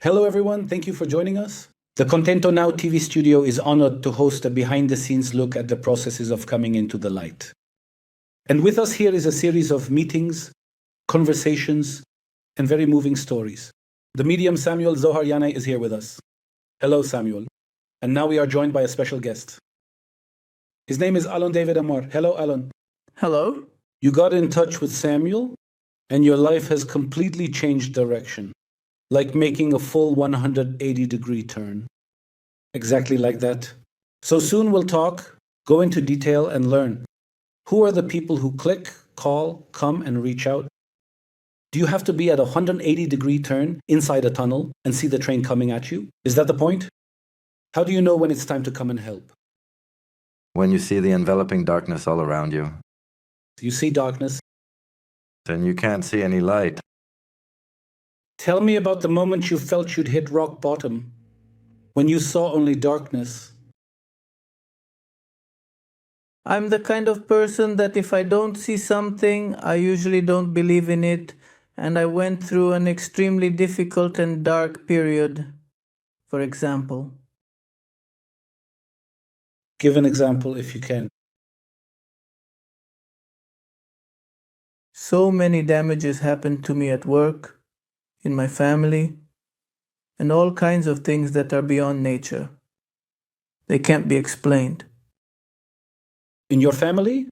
Hello, everyone. Thank you for joining us. The Contento Now TV studio is honored to host a behind the scenes look at the processes of coming into the light. And with us here is a series of meetings, conversations, and very moving stories. The medium Samuel Zohar Yanai is here with us. Hello, Samuel. And now we are joined by a special guest. His name is Alon David Amar. Hello, Alon. Hello? You got in touch with Samuel, and your life has completely changed direction, like making a full 180-degree turn. Exactly like that. So soon we'll talk, go into detail, and learn. Who are the people who click, call, come, and reach out? Do you have to be at a 180-degree turn inside a tunnel and see the train coming at you? Is that the point? How do you know when it's time to come and help? When you see the enveloping darkness all around you, You see darkness. then you can't see any light. Tell me about the moment you felt you'd hit rock bottom, when you saw only darkness. I'm the kind of person that if I don't see something, I usually don't believe in it, and I went through an extremely difficult and dark period, for example. Give an example if you can. So many damages happened to me at work, in my family, and all kinds of things that are beyond nature. They can't be explained. In your family?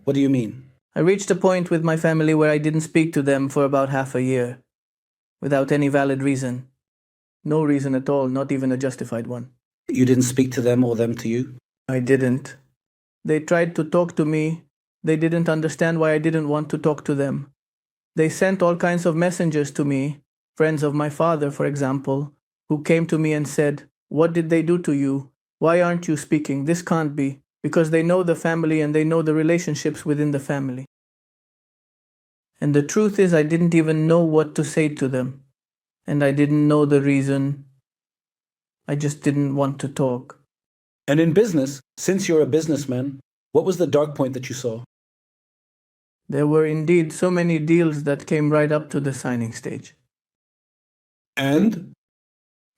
What do you mean? I reached a point with my family where I didn't speak to them for about half a year, without any valid reason. No reason at all, not even a justified one. You didn't speak to them or them to you? I didn't. They tried to talk to me. They didn't understand why I didn't want to talk to them. They sent all kinds of messengers to me, friends of my father, for example, who came to me and said, "What did they do to you? Why aren't you speaking? This can't be." Because they know the family and they know the relationships within the family. And the truth is, I didn't even know what to say to them. And I didn't know the reason. I just didn't want to talk. And in business, since you're a businessman, what was the dark point that you saw? There were indeed so many deals that came right up to the signing stage. And?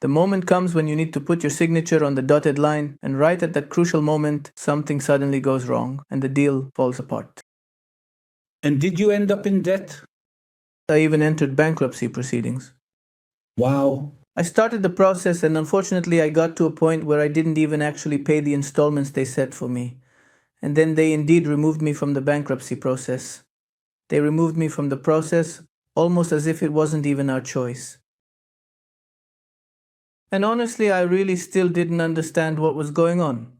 The moment comes when you need to put your signature on the dotted line, and right at that crucial moment, something suddenly goes wrong, and the deal falls apart. And did you end up in debt? I even entered bankruptcy proceedings. Wow. I started the process, and unfortunately I got to a point where I didn't even actually pay the installments they set for me. And then they indeed removed me from the bankruptcy process. They removed me from the process almost as if it wasn't even our choice. And honestly, I really still didn't understand what was going on.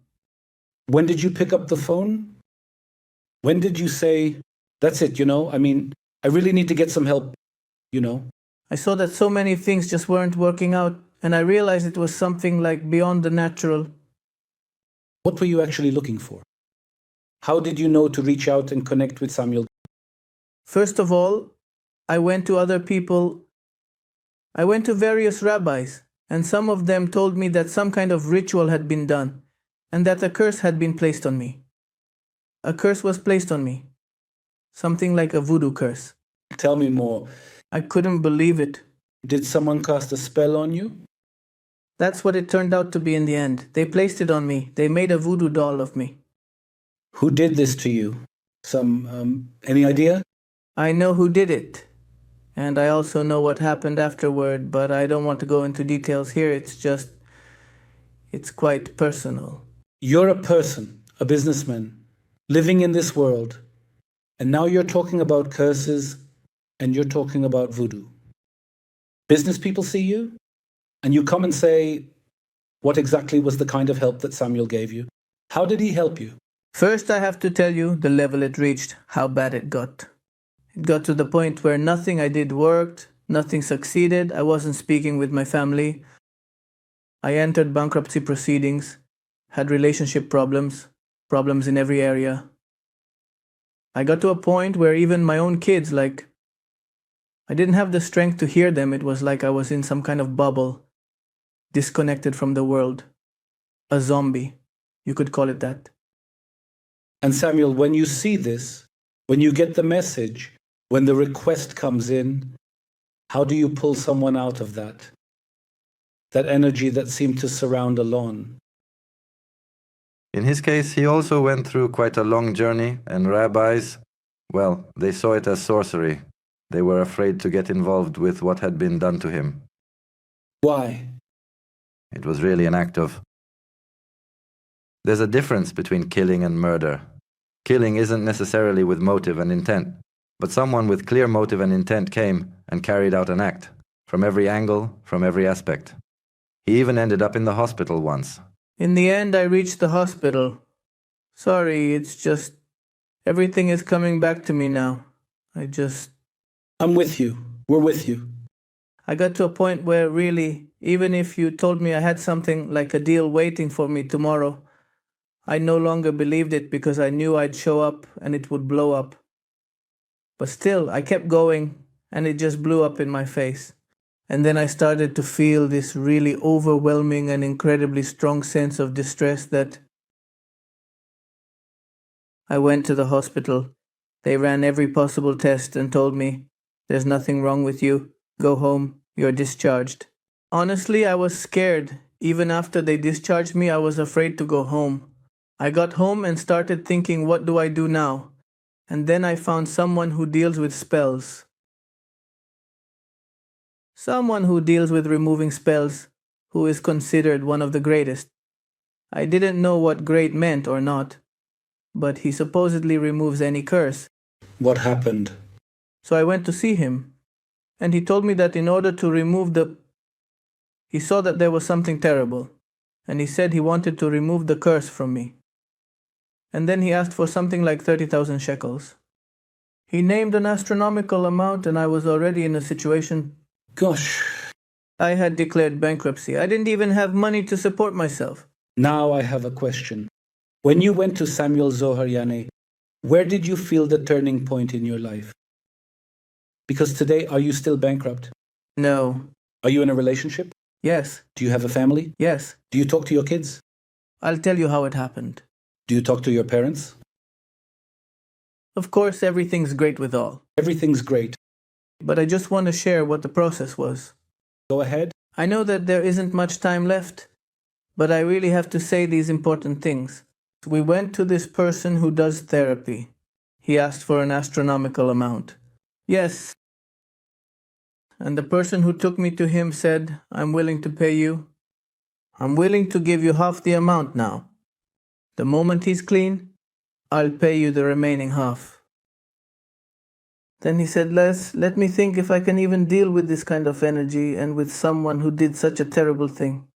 When did you pick up the phone? When did you say, that's it, I really need to get some help, I saw that so many things just weren't working out, and I realized it was something like beyond the natural. What were you actually looking for? How did you know to reach out and connect with Samuel? First of all, I went to other people. I went to various rabbis, and some of them told me that some kind of ritual had been done, and that a curse had been placed on me. A curse was placed on me. Something like a voodoo curse. Tell me more. I couldn't believe it. Did someone cast a spell on you? That's what it turned out to be in the end. They placed it on me. They made a voodoo doll of me. Who did this to you? Any idea? I know who did it. And I also know what happened afterward, but I don't want to go into details here. It's quite personal. You're a person, a businessman, living in this world, and now you're talking about curses and you're talking about voodoo. Business people see you, and you come and say, what exactly was the kind of help that Samuel gave you? How did he help you? First, I have to tell you the level it reached, how bad it got. It got to the point where nothing I did worked, nothing succeeded, I wasn't speaking with my family. I entered bankruptcy proceedings, had relationship problems in every area. I got to a point where even my own kids, I didn't have the strength to hear them. It was like I was in some kind of bubble, disconnected from the world. A zombie, you could call it that. And Samuel, when you see this, when you get the message, when the request comes in, how do you pull someone out of that? that energy that seemed to surround a lawn. In his case, he also went through quite a long journey, and rabbis, well, they saw it as sorcery. They were afraid to get involved with what had been done to him. Why? It was really an act of... There's a difference between killing and murder. Killing isn't necessarily with motive and intent, but someone with clear motive and intent came and carried out an act, from every angle, from every aspect. He even ended up in the hospital once. In the end, I reached the hospital. Sorry, it's just... everything is coming back to me now. I'm with you. We're with you. I got to a point where really, even if you told me I had something like a deal waiting for me tomorrow, I no longer believed it because I knew I'd show up and it would blow up. But still, I kept going and it just blew up in my face. And then I started to feel this really overwhelming and incredibly strong sense of distress that I went to the hospital. They ran every possible test and told me, "There's nothing wrong with you. Go home. You're discharged." Honestly, I was scared. Even after they discharged me, I was afraid to go home. I got home and started thinking, what do I do now? And then I found someone who deals with spells. Someone who deals with removing spells, who is considered one of the greatest. I didn't know what great meant or not, but he supposedly removes any curse. What happened? So I went to see him, and he told me that in order to remove he saw that there was something terrible, and he said he wanted to remove the curse from me. And then he asked for something like 30,000 shekels. He named an astronomical amount, and I was already in a situation. Gosh. I had declared bankruptcy. I didn't even have money to support myself. Now I have a question. When you went to Samuel Zohar Yanai, where did you feel the turning point in your life? Because today, are you still bankrupt? No. Are you in a relationship? Yes. Do you have a family? Yes. Do you talk to your kids? I'll tell you how it happened. Do you talk to your parents? Of course, everything's great with all. Everything's great. But I just want to share what the process was. Go ahead. I know that there isn't much time left, but I really have to say these important things. We went to this person who does therapy. He asked for an astronomical amount. Yes. And the person who took me to him said, "I'm willing to pay you. I'm willing to give you half the amount now. The moment he's clean, I'll pay you the remaining half." Then he said, let me think if I can even deal with this kind of energy and with someone who did such a terrible thing.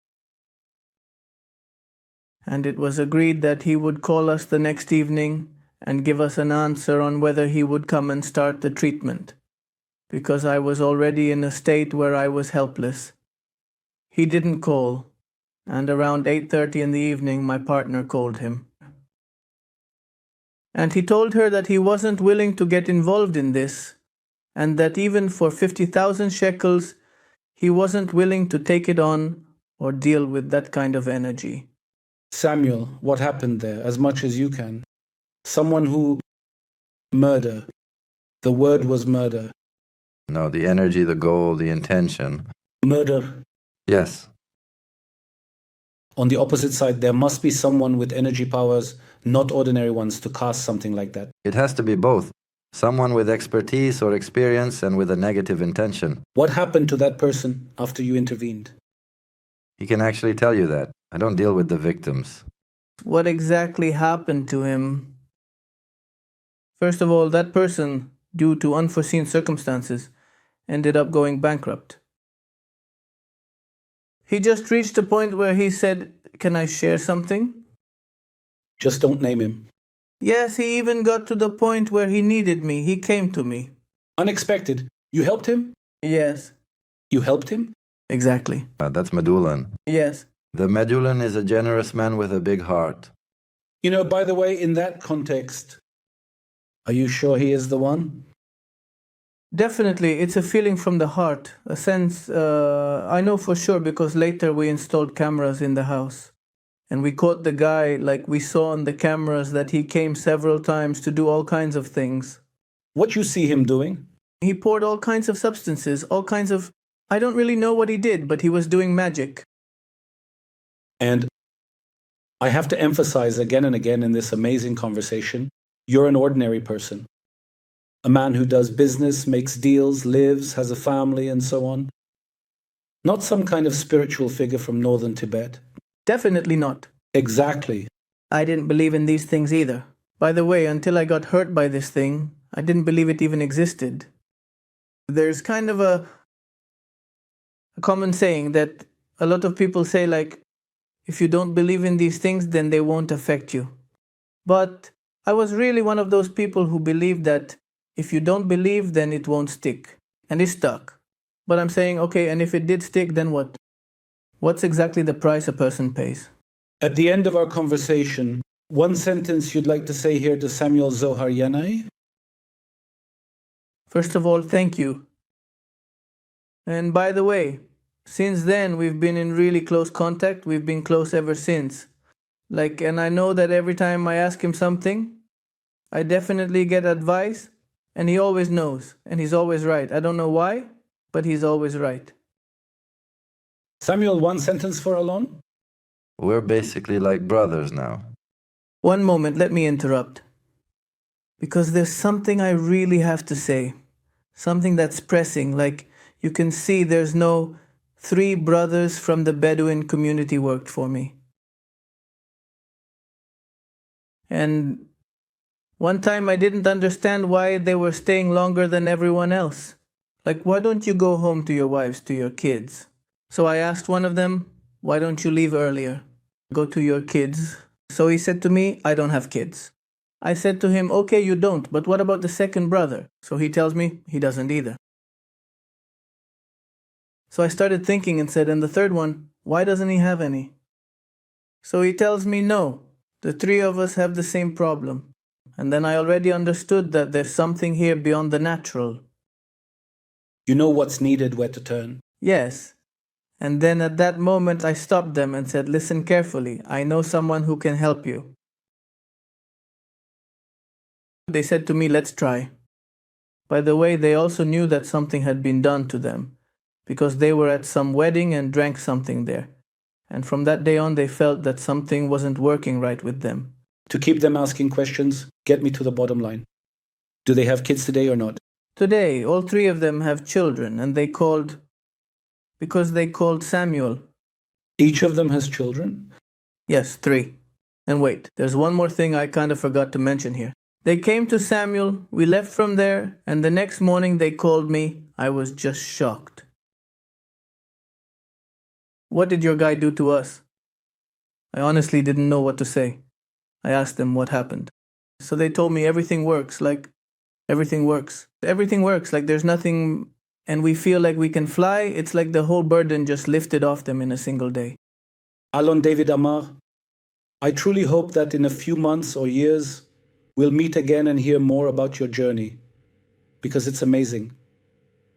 And it was agreed that he would call us the next evening and give us an answer on whether he would come and start the treatment, because I was already in a state where I was helpless. He didn't call, and around 8:30 in the evening my partner called him. And he told her that he wasn't willing to get involved in this, and that even for 50,000 shekels, he wasn't willing to take it on or deal with that kind of energy. Samuel, what happened there, as much as you can? Someone who... Murder. The word was murder. No, the energy, the goal, the intention. Murder. Yes. On the opposite side, there must be someone with energy powers, not ordinary ones, to cast something like that. It has to be both. Someone with expertise or experience and with a negative intention. What happened to that person after you intervened? He can actually tell you that. I don't deal with the victims. What exactly happened to him? First of all, that person, due to unforeseen circumstances, ended up going bankrupt. He just reached a point where he said, "Can I share something?" Just don't name him. Yes, he even got to the point where he needed me. He came to me. Unexpected. You helped him? Yes. You helped him? Exactly. That's Medulan. Yes. The Medulan is a generous man with a big heart. You know, by the way, in that context, are you sure he is the one? Definitely, it's a feeling from the heart, a sense, I know for sure because later we installed cameras in the house. And we caught the guy, like we saw on the cameras, that he came several times to do all kinds of things. What you see him doing? He poured all kinds of substances, all kinds of I don't really know what he did, but he was doing magic. And I have to emphasize again and again in this amazing conversation, you're an ordinary person. A man who does business, makes deals, lives, has a family, and so on. Not some kind of spiritual figure from northern Tibet. Definitely not. Exactly. I didn't believe in these things either. By the way, until I got hurt by this thing, I didn't believe it even existed. There's kind of a common saying that a lot of people say, like, if you don't believe in these things, then they won't affect you. But I was really one of those people who believed that if you don't believe, then it won't stick. And it stuck. But I'm saying, okay, and if it did stick, then what? What's exactly the price a person pays? At the end of our conversation, one sentence you'd like to say here to Samuel Zohar Yanai? First of all, thank you. And by the way, since then, we've been in really close contact. We've been close ever since. And I know that every time I ask him something, I definitely get advice, and he always knows, and he's always right. I don't know why, but he's always right. Samuel, one sentence for Alon? We're basically like brothers now. One moment, let me interrupt. Because there's something I really have to say. Something that's pressing, like you can see there's no 3 brothers from the Bedouin community worked for me. And one time I didn't understand why they were staying longer than everyone else. Like, why don't you go home to your wives, to your kids? So I asked one of them, why don't you leave earlier? Go to your kids. So he said to me, I don't have kids. I said to him, okay, you don't, but what about the second brother? So he tells me he doesn't either. So I started thinking and said, and the third one, why doesn't he have any? So he tells me, no, the 3 of us have the same problem. And then I already understood that there's something here beyond the natural. You know what's needed, where to turn. Yes. And then at that moment I stopped them and said, listen carefully, I know someone who can help you. They said to me, let's try. By the way, they also knew that something had been done to them, because they were at some wedding and drank something there. And from that day on, they felt that something wasn't working right with them. To keep them asking questions, get me to the bottom line. Do they have kids today or not? Today, all 3 of them have children, and because they called Samuel. Each of them has children? Yes, 3. And wait, there's one more thing I kind of forgot to mention here. They came to Samuel, we left from there, and the next morning they called me. I was just shocked. What did your guy do to us? I honestly didn't know what to say. I asked them what happened. So they told me everything works, like everything works. Everything works, like there's nothing, and we feel like we can fly. It's like the whole burden just lifted off them in a single day. Alon David Amar, I truly hope that in a few months or years, we'll meet again and hear more about your journey, because it's amazing.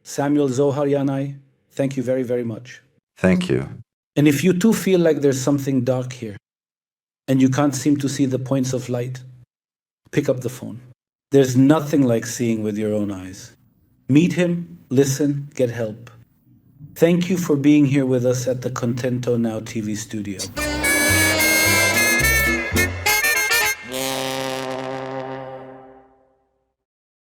Samuel Zohar Yanai, thank you very, very much. Thank you. And if you too feel like there's something dark here, and you can't seem to see the points of light, pick up the phone. There's nothing like seeing with your own eyes. Meet him, listen, get help. Thank you for being here with us at the Contento Now TV studio.